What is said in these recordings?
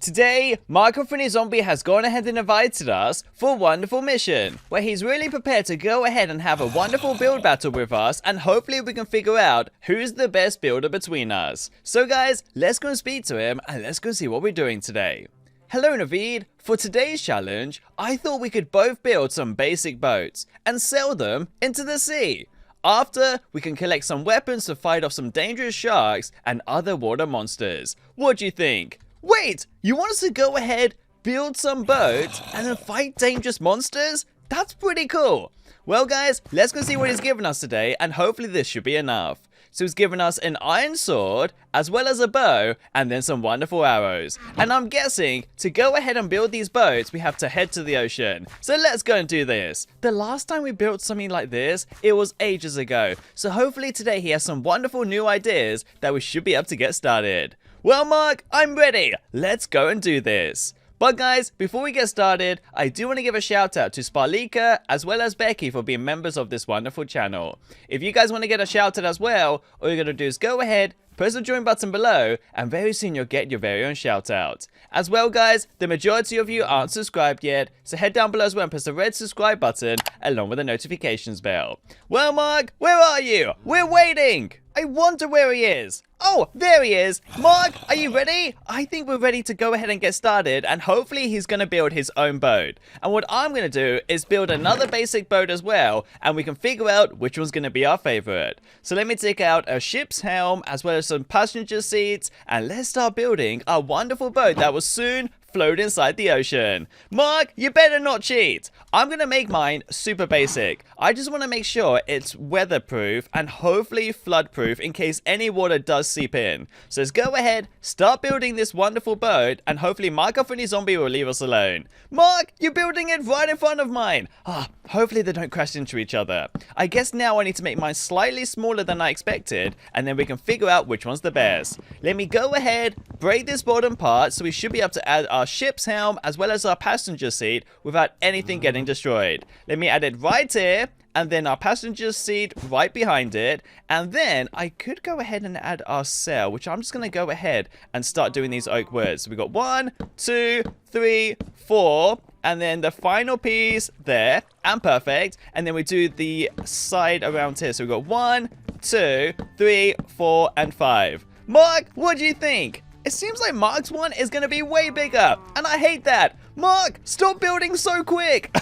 Today, Mark and MC Naveed has gone ahead and invited us for a wonderful mission, where he's really prepared to go ahead and have a wonderful build battle with us, and hopefully we can figure out who's the best builder between us. So guys, let's go and speak to him, and let's go see what we're doing today. Hello Naveed, for today's challenge, I thought we could both build some basic boats, and sail them into the sea. After, we can collect some weapons to fight off some dangerous sharks and other water monsters. What do you think? Wait, you want us to go ahead, build some boats, and then fight dangerous monsters? That's pretty cool. Well guys, let's go see what he's given us today, and hopefully this should be enough. So he's given us an iron sword, as well as a bow, and then some wonderful arrows. And I'm guessing, to go ahead and build these boats, we have to head to the ocean. So let's go and do this. The last time we built something like this, it was ages ago. So hopefully today he has some wonderful new ideas that we should be able to get started. Well Mark, I'm ready. Let's go and do this. But guys, before we get started, I do want to give a shout out to Sparlika as well as Becky for being members of this wonderful channel. If you guys want to get a shout out as well, all you're going to do is go ahead, press the join button below, and very soon you'll get your very own shout out. As well guys, the majority of you aren't subscribed yet, so head down below as well and press the red subscribe button along with the notifications bell. Well Mark, where are you? We're waiting! I wonder where he is. Oh, there he is. Mark, are you ready? I think we're ready to go ahead and get started, and hopefully he's going to build his own boat. And what I'm going to do is build another basic boat as well, and we can figure out which one's going to be our favorite. So let me take out a ship's helm as well as some passenger seats, and let's start building our wonderful boat that will soon float inside the ocean. Mark, you better not cheat. I'm going to make mine super basic. I just want to make sure it's weatherproof and hopefully floodproof in case any water does seep in. So let's go ahead, start building this wonderful boat, and hopefully Mark and MC Naveed will leave us alone. Mark, you're building it right in front of mine. Hopefully they don't crash into each other. I guess now I need to make mine slightly smaller than I expected, and then we can figure out which one's the best. Let me go ahead, break this bottom part, so we should be able to add our ship's helm as well as our passenger seat without anything getting destroyed. Let me add it right here, and then our passenger seat right behind it, and then I could go ahead and add our sail, which I'm just going to go ahead and start doing these oak words. So we got 1, 2, 3, 4, and then the final piece there, and perfect, and then we do the side around here. So we got 1, 2, 3, 4, and 5. Mark, what do you think? It seems like Mark's one is going to be way bigger, and I hate that. Mark, stop building so quick.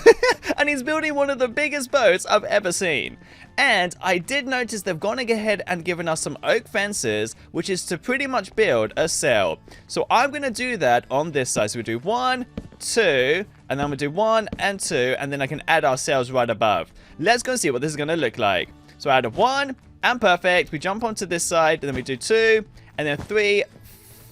And he's building one of the biggest boats I've ever seen. And I did notice they've gone ahead and given us some oak fences, which is to pretty much build a sail. So I'm going to do that on this side. So we do 1, 2, and then we do 1 and 2, and then I can add our sails right above. Let's go and see what this is going to look like. So I added 1, and perfect. We jump onto this side, and then we do 2, and then 3,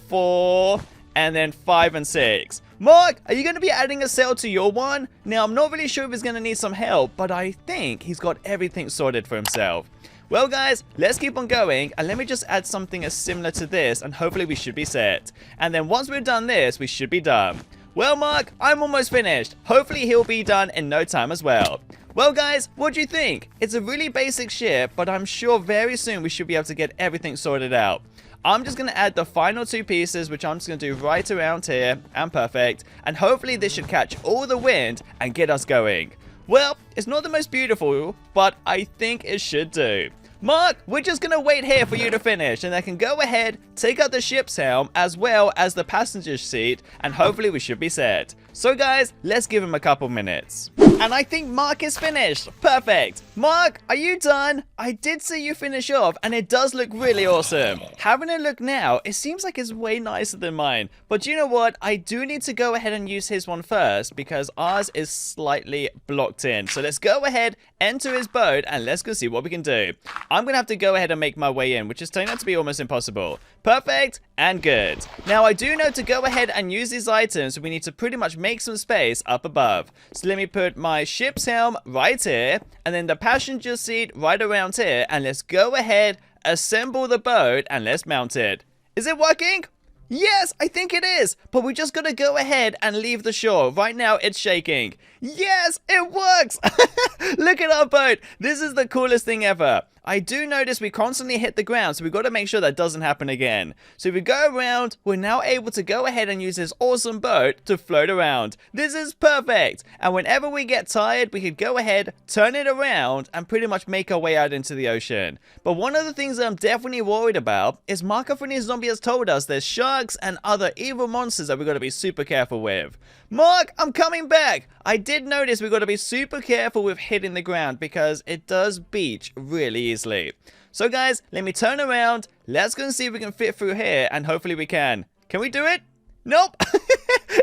4, and then 5 and 6. Mark, are you going to be adding a sail to your one? Now, I'm not really sure if he's going to need some help, but I think he's got everything sorted for himself. Well, guys, let's keep on going, and let me just add something as similar to this, and hopefully we should be set. And then once we've done this, we should be done. Well, Mark, I'm almost finished. Hopefully he'll be done in no time as well. Well guys, what do you think? It's a really basic ship, but I'm sure very soon we should be able to get everything sorted out. I'm just going to add the final 2 pieces, which I'm just going to do right around here, and perfect, and hopefully this should catch all the wind and get us going. Well, it's not the most beautiful, but I think it should do. Mark, we're just going to wait here for you to finish, and I can go ahead, take out the ship's helm as well as the passenger seat, and hopefully we should be set. So guys, let's give him a couple minutes. And I think Mark is finished. Perfect. Mark, are you done? I did see you finish off, and it does look really awesome. Having a look now, it seems like it's way nicer than mine. But you know what? I do need to go ahead and use his one first, because ours is slightly blocked in. So let's go ahead, enter his boat, and let's go see what we can do. I'm going to have to go ahead and make my way in, which is turning out to be almost impossible. Perfect and good. Now, I do know to go ahead and use these items, so we need to pretty much make some space up above. So let me put my ship's helm right here, and then the passenger seat right around here, and let's go ahead, assemble the boat, and let's mount it. Is it working? Yes, I think it is. But we just gotta go ahead and leave the shore. Right now, it's shaking. Yes, it works. Look at our boat. This is the coolest thing ever. I do notice we constantly hit the ground, so we've got to make sure that doesn't happen again. So if we go around, we're now able to go ahead and use this awesome boat to float around. This is perfect. And whenever we get tired, we could go ahead, turn it around, and pretty much make our way out into the ocean. But one of the things that I'm definitely worried about is Mark and MC Zombie has told us there's sharks and other evil monsters that we've got to be super careful with. Mark, I'm coming back. I did notice we've got to be super careful with hitting the ground because it does beach really easily. So guys, let me turn around. Let's go and see if we can fit through here, and hopefully we can. Can we do it? Nope.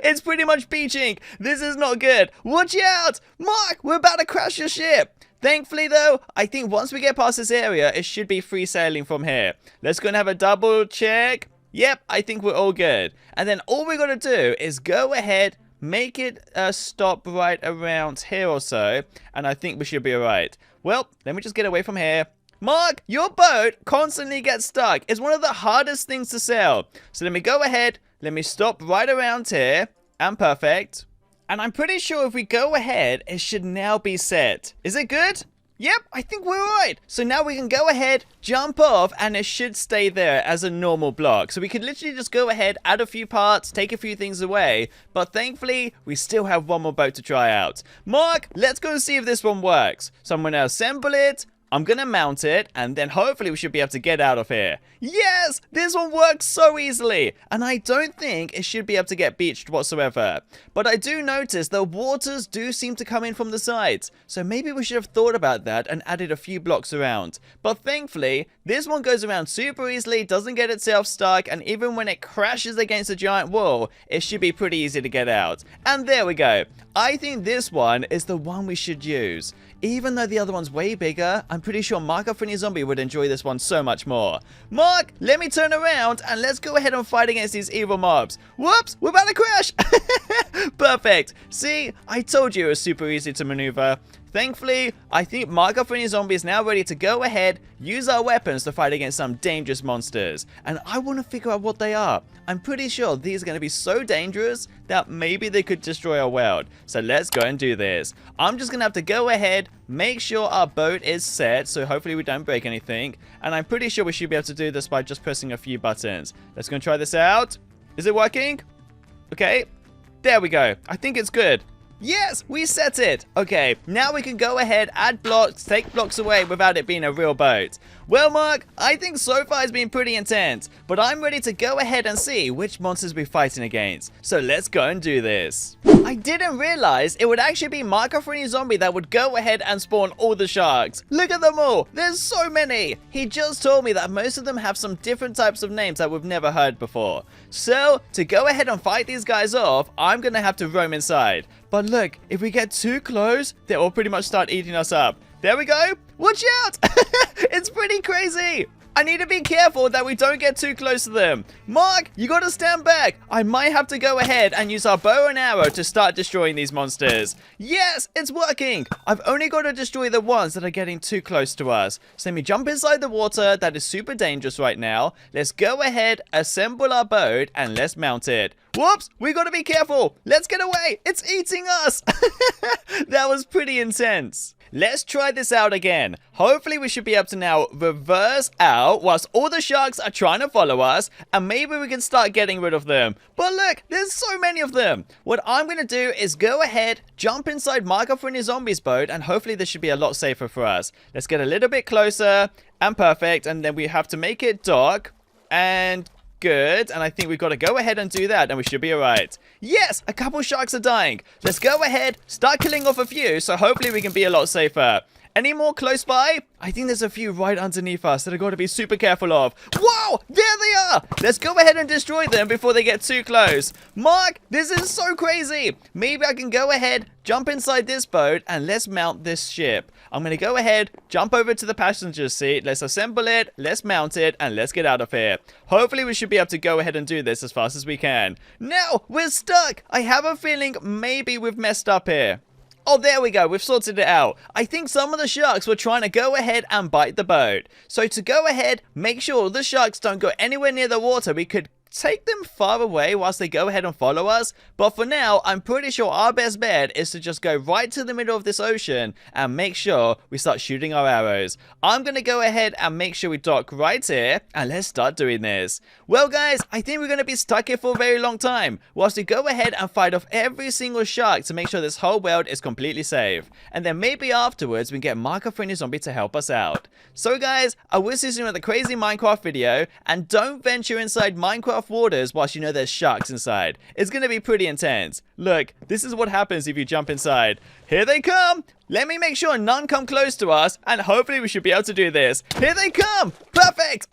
It's pretty much beaching. This is not good. Watch out. Mark, we're about to crash your ship. Thankfully though, I think once we get past this area, it should be free sailing from here. Let's go and have a double check. Yep, I think we're all good. And then all we're going to do is go ahead, make it stop right around here or so, and I think we should be alright. Well, let me just get away from here. Mark, your boat constantly gets stuck. It's one of the hardest things to sail. So let me go ahead, let me stop right around here, and perfect. And I'm pretty sure if we go ahead, it should now be set. Is it good? Yep, I think we're right. So now we can go ahead, jump off, and it should stay there as a normal block. So we could literally just go ahead, add a few parts, take a few things away. But thankfully, we still have one more boat to try out. Mark, let's go and see if this one works. So I'm going to assemble it. I'm going to mount it, and then hopefully we should be able to get out of here. Yes, this one works so easily, and I don't think it should be able to get beached whatsoever. But I do notice the waters do seem to come in from the sides, so maybe we should have thought about that and added a few blocks around. But thankfully, this one goes around super easily, doesn't get itself stuck, and even when it crashes against a giant wall, it should be pretty easy to get out. And there we go. I think this one is the one we should use. Even though the other one's way bigger, I'm pretty sure Mark and MC Zombie would enjoy this one so much more. Mark, let me turn around and let's go ahead and fight against these evil mobs. Whoops, we're about to crash. Perfect. See, I told you it was super easy to maneuver. Thankfully, I think Mark and MC Zombie is now ready to go ahead, use our weapons to fight against some dangerous monsters. And I want to figure out what they are. I'm pretty sure these are going to be so dangerous that maybe they could destroy our world. So let's go and do this. I'm just going to have to go ahead, make sure our boat is set, so hopefully we don't break anything. And I'm pretty sure we should be able to do this by just pressing a few buttons. Let's go and try this out. Is it working? Okay. There we go. I think it's good. Yes, we set it. Okay, now we can go ahead, add blocks, take blocks away without it being a real boat. Well, Mark, I think so far it's been pretty intense, but I'm ready to go ahead and see which monsters we're fighting against. So let's go and do this. I didn't realize it would actually be Mark and MC Zombie that would go ahead and spawn all the sharks. Look at them all. There's so many. He just told me that most of them have some different types of names that we've never heard before. So to go ahead and fight these guys off, I'm going to have to roam inside. But look, if we get too close, they'll all pretty much start eating us up. There we go. Watch out. It's pretty crazy. I need to be careful that we don't get too close to them. Mark, you gotta stand back. I might have to go ahead and use our bow and arrow to start destroying these monsters. Yes, it's working. I've only got to destroy the ones that are getting too close to us. So let me jump inside the water. That is super dangerous right now. Let's go ahead, assemble our boat, and let's mount it. Whoops, we gotta be careful. Let's get away. It's eating us. That was pretty intense. Let's try this out again. Hopefully we should be able to now reverse out whilst all the sharks are trying to follow us, and maybe we can start getting rid of them. But look, there's so many of them. What I'm going to do is go ahead, jump inside Mark and MC Zombie's boat, and hopefully this should be a lot safer for us. Let's get a little bit closer, and perfect, and then we have to make it dock, and good, and I think we've got to go ahead and do that, and we should be alright. Yes, a couple sharks are dying. Let's go ahead, start killing off a few, so hopefully we can be a lot safer. Any more close by? I think there's a few right underneath us that I've got to be super careful of. Whoa! There they are! Let's go ahead and destroy them before they get too close. Mark, this is so crazy. Maybe I can go ahead, jump inside this boat, and let's mount this ship. I'm going to go ahead, jump over to the passenger seat. Let's assemble it, let's mount it, and let's get out of here. Hopefully we should be able to go ahead and do this as fast as we can. No, we're stuck. I have a feeling maybe we've messed up here. Oh, there we go. We've sorted it out. I think some of the sharks were trying to go ahead and bite the boat. So to go ahead, make sure the sharks don't go anywhere near the water, we could take them far away whilst they go ahead and follow us. But for now, I'm pretty sure our best bet is to just go right to the middle of this ocean and make sure we start shooting our arrows. I'm going to go ahead and make sure we dock right here, and let's start doing this. Well guys, I think we're going to be stuck here for a very long time whilst we go ahead and fight off every single shark to make sure this whole world is completely safe. And then maybe afterwards we can get Mark and MC Zombie to help us out. So guys, I will see you soon with a crazy Minecraft video, and don't venture inside Minecraft waters whilst you know there's sharks inside. It's going to be pretty intense. Look, this is what happens if you jump inside. Here they come! Let me make sure none come close to us, and hopefully we should be able to do this. Here they come! Perfect!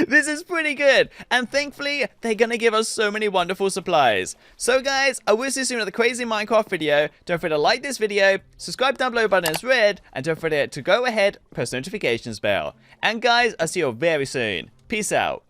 This is pretty good, and thankfully, they're gonna give us so many wonderful supplies. So guys, I will see you soon with a crazy Minecraft video. Don't forget to like this video, subscribe down below, button is red, and don't forget to go ahead, press notifications bell. And guys, I'll see you all very soon. Peace out.